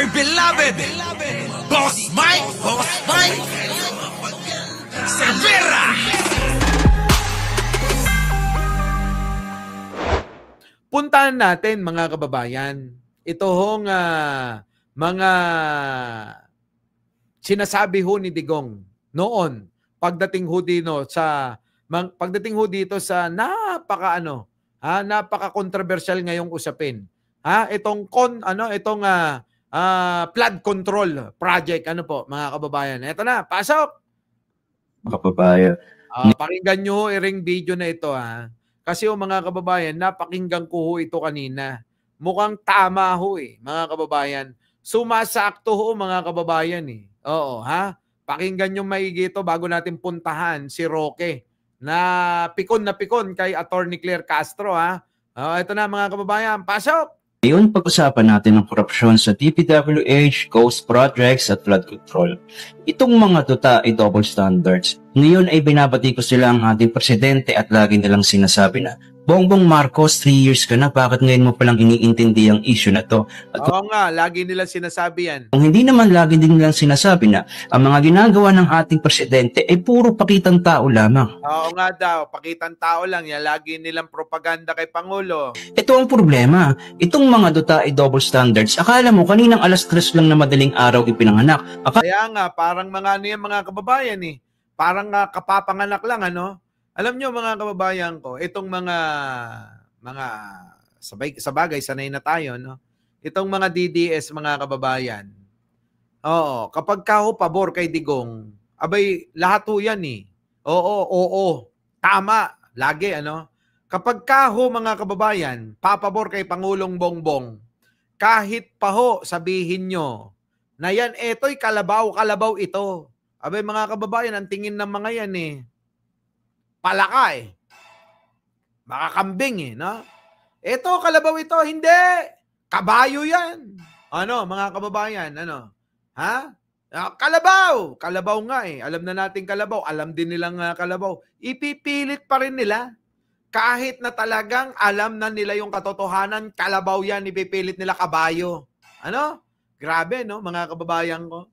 my beloved Boss Mike Cervera. Puntahan natin mga kababayan, ito hong mga sinasabi ho ni Digong noon pagdating ho dito sa napaka-controversial ngayong usapin. Itong flood control project mga kababayan. Ito na, pasok. Mga kababayan. Pakinggan nyo iring video na ito Kasi mga kababayan, napakinggan ko ho ito kanina. Mukhang tama ho mga kababayan. Sumasakto ho mga kababayan Oo, Pakinggan nyo maigi ito bago natin puntahan si Roque na pikon kay Attorney Claire Castro Ito na mga kababayan, pasok! Ngayon, pag-usapan natin ang korupsyon sa DPWH, ghost projects at flood control. Itong mga tuta ay double standards. Ngayon ay binabati ko sila ang ating presidente at lagi nilang sinasabi na, Bongbong Marcos, 3 years ka na, bakit ngayon mo palang iniintindi ang issue na to? At oo nga, lagi nilang sinasabi yan. Kung hindi naman lagi din nilang sinasabi na ang mga ginagawa ng ating presidente ay puro pakitang tao lamang. Oo nga daw, pakitang tao lang yan. Lagi nilang propaganda kay Pangulo. Ito ang problema. Itong mga duta ay double standards. Akala mo, kaninang alas 3 lang na madaling araw ipinanganak. Kaya nga, parang mga kababayan Parang kapapanganak lang, Alam nyo mga kababayan ko, itong mga sabagay, sanay na tayo, Itong mga DDS, mga kababayan. Oo, kapag pabor kay Digong, abay, lahat ho yan Oo, tama, lagi, Kapag mga kababayan, papabor kay Pangulong Bongbong, kahit pa ho sabihin nyo na yan, eto'y kalabaw ito. Abay, mga kababayan, ang tingin ng mga yan palaka makakambing Ito, kalabaw ito, hindi. Kabayo yan. Mga kababayan, Kalabaw. Kalabaw nga Alam na natin kalabaw. Alam din nilang kalabaw. Ipipilit pa rin nila. Kahit na talagang alam na nila yung katotohanan, kalabaw yan, ipipilit nila kabayo. Grabe, mga kababayan ko.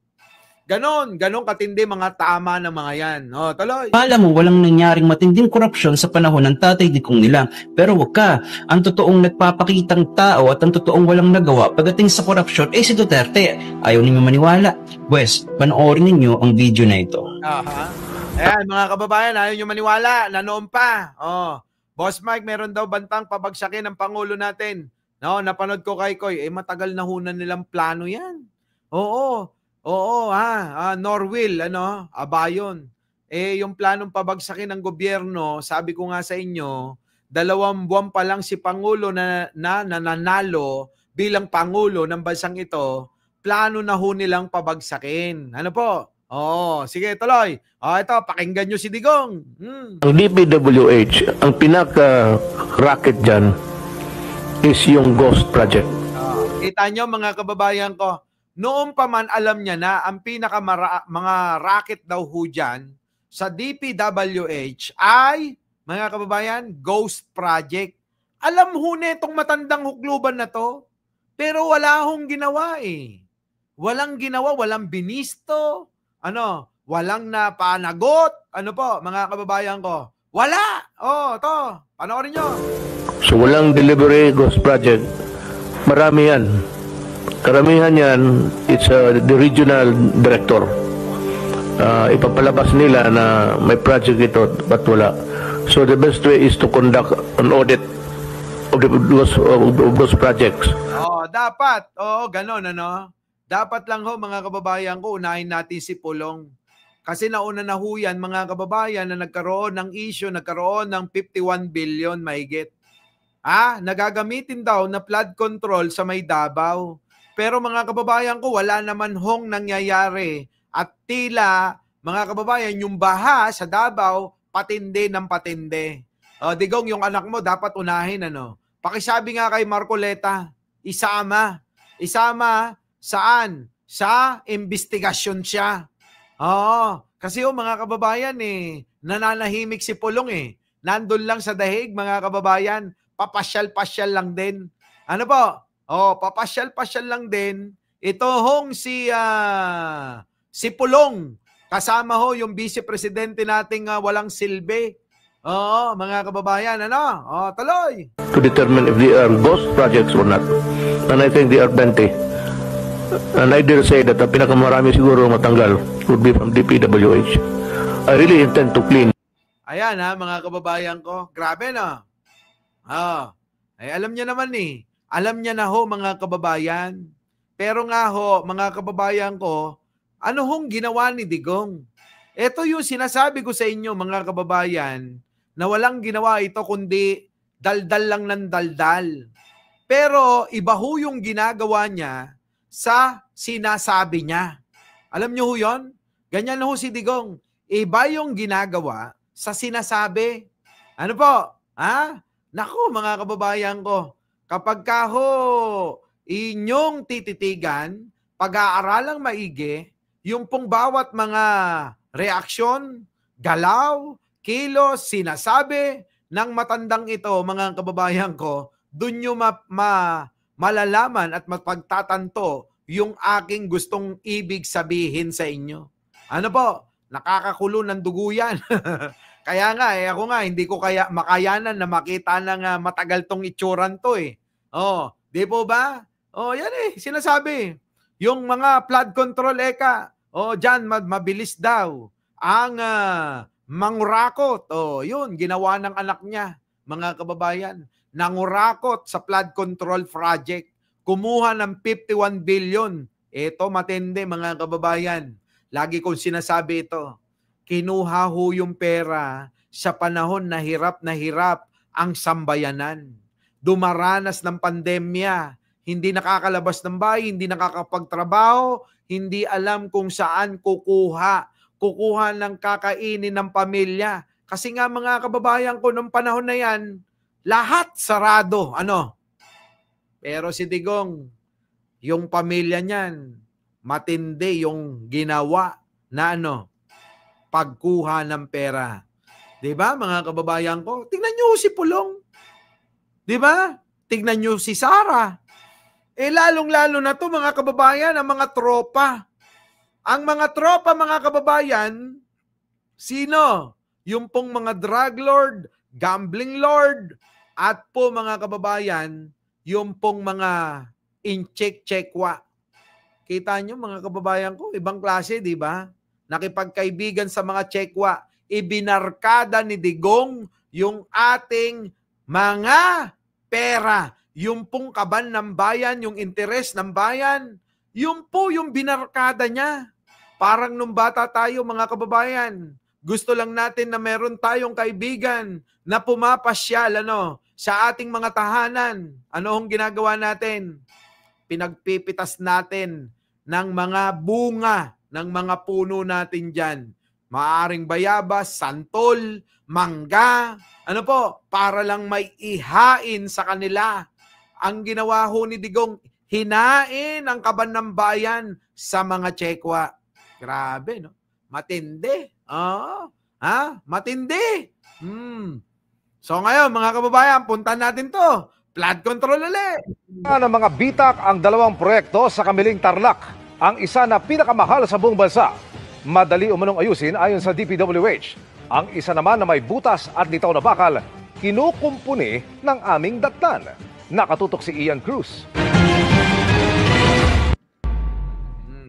Ganon katindi mga tama ng mga yan. Tuloy. Alam mo, walang nangyaring matinding korupsyon sa panahon ng Tatay Digong nila. Pero wag ka, ang totoong nagpapakitang tao at ang totoong walang nagawa pagdating sa korupsyon ay si Duterte. Ayaw ninyo maniwala. Wes, panoorin ninyo ang video na ito. Ayan, mga kababayan, ayaw nyo maniwala. Nanoon pa. Boss Mike, meron daw bantang pabagsakin ng Pangulo natin. Napanood ko kay Koy. Matagal na hunan nilang plano yan. Oo, Norwil, abayon. Yung planong pabagsakin ng gobyerno, sabi ko nga sa inyo, 2 buwan pa lang si Pangulo na nananalo bilang Pangulo ng bansang ito, plano na ho nilang pabagsakin. Ano po? Sige, tuloy. Ito, pakinggan nyo si Digong. Ang DPWH, ang pinaka-racket dyan is yung ghost project. Kita nyo mga kababayan ko, noon pa man alam niya na ang mga racket daw ho dyan sa DPWH ay, mga kababayan, ghost project. Alam ho na itong matandang hukluban na to, pero wala hong ginawa Walang ginawa, walang binisto, walang napanagot. Ano po, mga kababayan ko? Wala! To, panoorin nyo. So walang delivery ghost project. Marami yan. Karamihan yan, it's the regional director. Ipapalabas nila na may project ito, but wala. So the best way is to conduct an audit of those projects. Dapat. Ganon, Dapat lang ho, mga kababayan ko, unahin natin si Pulong. Kasi nauna na ho yan, mga kababayan, na nagkaroon ng issue, nagkaroon ng 51 billion mahigit. Nagagamitin daw na flood control sa may Davao. Pero mga kababayan ko, wala naman hong nangyayari. At tila, mga kababayan, yung baha sa Davao, patindi ng patindi. Digong, yung anak mo, dapat unahin, Pakisabi nga kay Marcoleta, isama saan? Sa investigasyon siya. Kasi mga kababayan, nananahimik si Pulong Nandun lang sa dahig, mga kababayan, papasyal-pasyal lang din. Ano po? Papasyal-pasyal lang din, ito hong si Pulong, kasama ho yung vice presidente nating walang silbi. Oo, mga kababayan, ano? Tuloy. To determine if they are ghost projects or not. And I think they are plenty. And I dare say that ang pinakamarami siguro matanggal would be from DPWH. I really intend to clean. Ayan mga kababayan ko. Grabe na. Ay, alam niya naman eh. Alam niya na ho mga kababayan. Pero nga ho, mga kababayan ko, ano hong ginawa ni Digong? Ito yung sinasabi ko sa inyo mga kababayan, na walang ginawa ito kundi daldal lang ng daldal. Pero iba ho yung ginagawa niya sa sinasabi niya. Alam niyo ho yun? Ganyan ho si Digong. Iba yung ginagawa sa sinasabi. Ano po? Naku mga kababayan ko, kapag ka ho inyong tititigan, pag-aaralang maigi, yung pong bawat mga reaksyon, galaw, kilos, sinasabi ng matandang ito, mga kababayan ko, dun nyo malalaman at mapagtatanto yung aking gustong ibig sabihin sa inyo. Ano po? Nakakakulo ng dugo yan. Kaya nga, ako nga, hindi ko kaya makayanan na makita ng matagal tong itsuran to eh. Di po ba? Yan eh, sinasabi. Yung mga flood control eka, dyan, mabilis daw. Ang mangurakot, yun, ginawa ng anak niya, mga kababayan. Nangurakot sa flood control project. Kumuha ng 51 billion. Ito, matindi, mga kababayan. Lagi kong sinasabi ito. Kinuha ho yung pera sa panahon na hirap ang sambayanan. Dumaranas ng pandemya, hindi nakakalabas ng bahay, hindi nakakapagtrabaho, hindi alam kung saan kukuha ng kakainin ng pamilya. Kasi nga mga kababayan ko, nung panahon na yan, lahat sarado. Pero si Digong, yung pamilya niyan, matindi yung ginawa na pagkuha ng pera. 'Di ba mga kababayan ko? Tingnan niyo si Pulong. 'Di ba? Tingnan niyo si Sara. Lalong-lalo na 'to mga kababayan, ang mga tropa. Ang mga tropa mga kababayan, sino? Yung pong mga drug lord, gambling lord, at po mga kababayan, yung pong mga incheck-checkwa. Kita niyo mga kababayan ko, ibang klase, 'di ba? Nakipagkaibigan sa mga tsekwa, ibinarkada ni Digong yung ating mga pera, yung pong kaban ng bayan, yung interes ng bayan, yung po yung binarkada niya. Parang nung bata tayo mga kababayan, gusto lang natin na meron tayong kaibigan na pumapasyal sa ating mga tahanan. Ano ang ginagawa natin? Pinagpipitas natin ng mga bunga ng mga puno natin dyan. Maaring bayabas, santol, mangga, para lang may ihain sa kanila. Ang ginawa ho ni Digong, hinain ang kaban ng bayan sa mga tsekwa. Grabe, no? Matindi. Matindi. So ngayon, mga kababayan, puntan natin to. Flood control ulit. Ng mga bitak ang dalawang proyekto sa Kamiling Tarlac. Ang isa na pinakamahal sa buong bansa. Madali umunong ayusin ayon sa DPWH. Ang isa naman na may butas at litaw na bakal, kinukumpuni ng aming datnan. Nakatutok si Ian Cruz.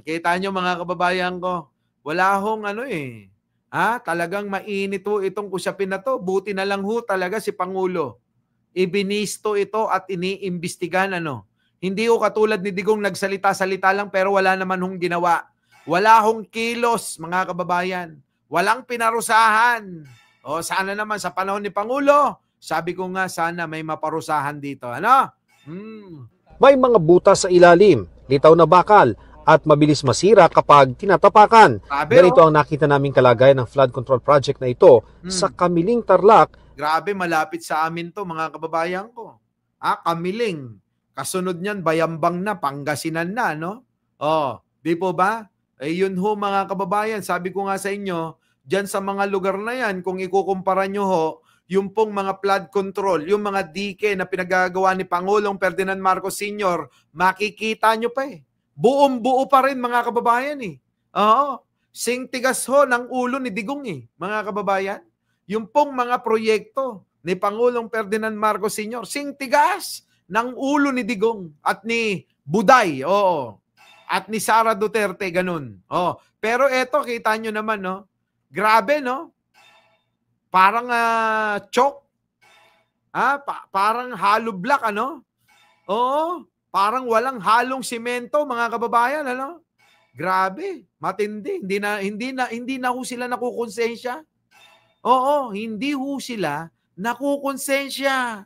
Kita nyo mga kababayan ko, wala hong talagang mainit ho itong usapin na to. Buti na lang ho talaga si Pangulo. Ibinisto ito at iniimbestigan Hindi ko katulad ni Digong nagsalita-salita lang pero wala naman hong ginawa. Wala hong kilos, mga kababayan. Walang pinarusahan. Sana naman sa panahon ni Pangulo, sabi ko nga sana may maparusahan dito. May mga butas sa ilalim, litaw na bakal, at mabilis masira kapag tinatapakan. Ganito ang nakita naming kalagayan ng flood control project na ito sa Kamiling Tarlac. Grabe, malapit sa amin to mga kababayan ko. Kamiling. Kasunod niyan, Bayambang na, Pangasinan na, di po ba? Yun ho mga kababayan, sabi ko nga sa inyo, dyan sa mga lugar na yan, kung ikukumpara nyo ho, yung pong mga flood control, yung mga dike na pinagagawa ni Pangulong Ferdinand Marcos Sr., makikita nyo pa buong-buo pa rin mga kababayan eh. Oo. Sing tigas ho ng ulo ni Digong eh, mga kababayan. Yung pong mga proyekto ni Pangulong Ferdinand Marcos Sr., sing tigas ng ulo ni Digong at ni Buday, oo. At ni Sara Duterte, ganun. Oh, pero eto, kita nyo naman, no? Grabe, no? Parang choke. Parang hollow block, ano? Oo, parang walang halong simento, mga kababayan, ano? Grabe, matindi. Hindi na ho sila nakukonsensya. Oo, hindi ho sila nakukonsensya.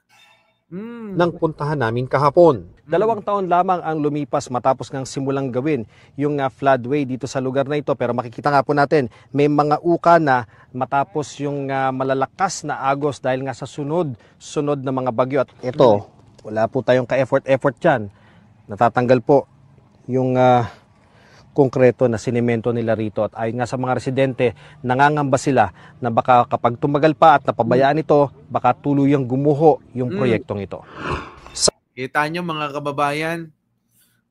Nang puntahan namin kahapon. 2 taon lamang ang lumipas matapos ngang simulang gawin yung floodway dito sa lugar na ito. Pero makikita nga po natin, may mga uka na matapos yung malalakas na agos dahil nga sa sunod na mga bagyo. At ito, wala po tayong ka-effort dyan. Natatanggal po yung konkreto na sinemento nila rito. At ayon nga sa mga residente, nangangamba sila na baka kapag tumagal pa at napabayaan ito, baka tuluyang gumuho yung proyektong ito. Kita nyo mga kababayan,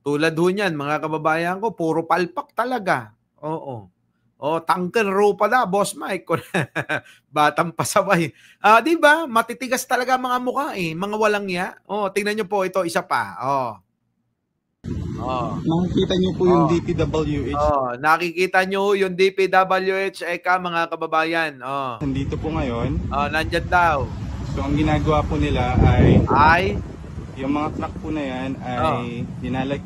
tulad ho niyan, mga kababayan ko, puro palpak talaga. Oo. Tanker row pala, Boss Mike. Batang pasabay. Di ba? Matitigas talaga mga mukha eh, mga walang ya. Tingnan nyo po ito, isa pa. Nakikita niyo po yung DPWH. Nakikita nyo yung DPWH, mga kababayan. Nandito po ngayon. Nandyan daw. So ang ginagawa po nila ay yung mga truck po na yan ay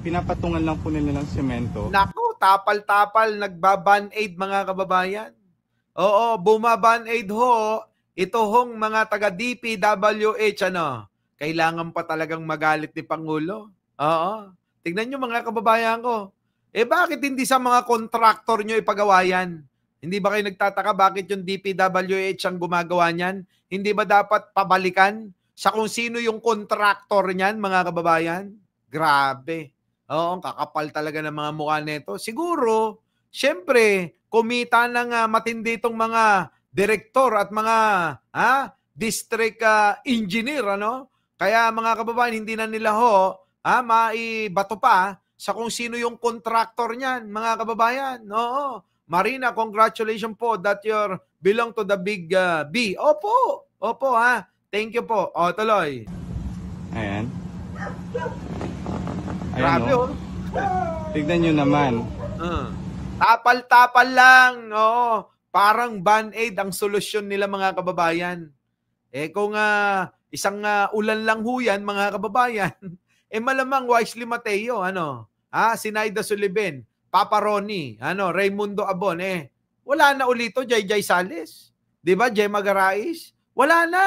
pinapatungan lang po nila ng semento. Naku, tapal-tapal, nagbaban-aid mga kababayan. Oo, bumaban-aid ho. Ito hong mga taga DPWH, kailangan pa talagang magalit ni Pangulo. Oo. Tignan nyo mga kababayan ko. Bakit hindi sa mga kontraktor nyo ipagawa yan? Hindi ba kayo nagtataka bakit yung DPWH ang gumagawa niyan? Hindi ba dapat pabalikan sa kung sino yung kontraktor niyan, mga kababayan? Grabe. Oo, kakapal talaga ng mga mukha nito. Siguro, syempre, kumita ng matindi itong mga direktor at mga district engineer, Kaya mga kababayan, hindi na nila maibato pa sa kung sino yung kontraktor niyan, mga kababayan. Oo. Marina, congratulations po that you belong to the big B. Opo, thank you po. Tuloy. Ayan. Grabe, Tignan nyo naman. Tapal-tapal lang. Parang band-aid ang solusyon nila, mga kababayan. Kung isang ulan lang ho yan, mga kababayan, malamang Wisely Mateo, Sinaida Sullivan, Papa Ronnie, Raimundo Abon, wala na ulito, Jay Sales. Di ba, Gemma Garais? Wala na.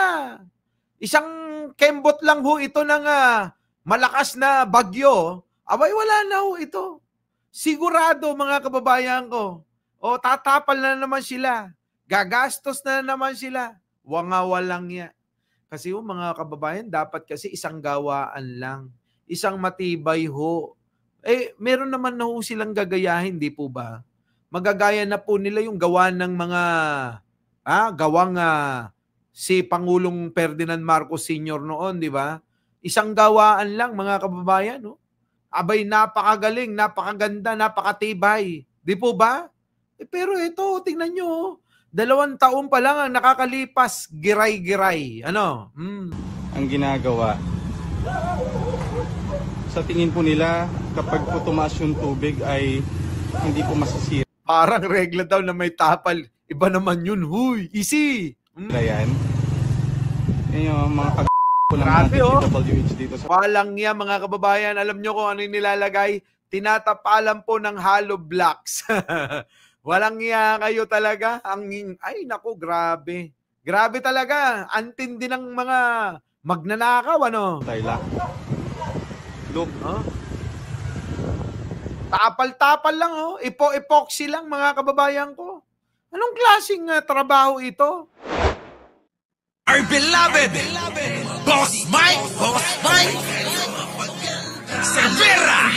Isang kembot lang ho ito ng malakas na bagyo. Abay, wala na ho ito. Sigurado, mga kababayan ko. Tatapal na naman sila. Gagastos na naman sila. Walang ya. Kasi mga kababayan, dapat kasi isang gawaan lang. Isang matibay ho. Meron naman na ho silang gagayahin, di po ba? Magagaya na po nila yung gawa ng mga gawang si Pangulong Ferdinand Marcos Sr. noon, di ba? Isang gawaan lang, mga kababayan, Abay, napakagaling, napakaganda, napakatibay. Di po ba? Pero ito, tingnan nyo, 2 taon pa lang ang nakakalipas, giray-giray. Ang ginagawa, sa tingin po nila, kapag po tumaas yung tubig ay hindi po masasira. Parang regla daw na may tapal. Iba naman yun, huy, easy. Yan. Yung mga po ng Grabe, DPWH dito sa... Walang yan, mga kababayan. Alam nyo kung ano yung nilalagay? Tinatapalan po ng hollow blocks. Walang yan kayo talaga. Ay, naku, grabe. Grabe talaga. Antindi ng mga magnanakaw, Tayla. Look. Tapal-tapal lang, Epoxy lang, mga kababayan ko. Anong klaseng trabaho ito? Our beloved Boss Mike Cervera.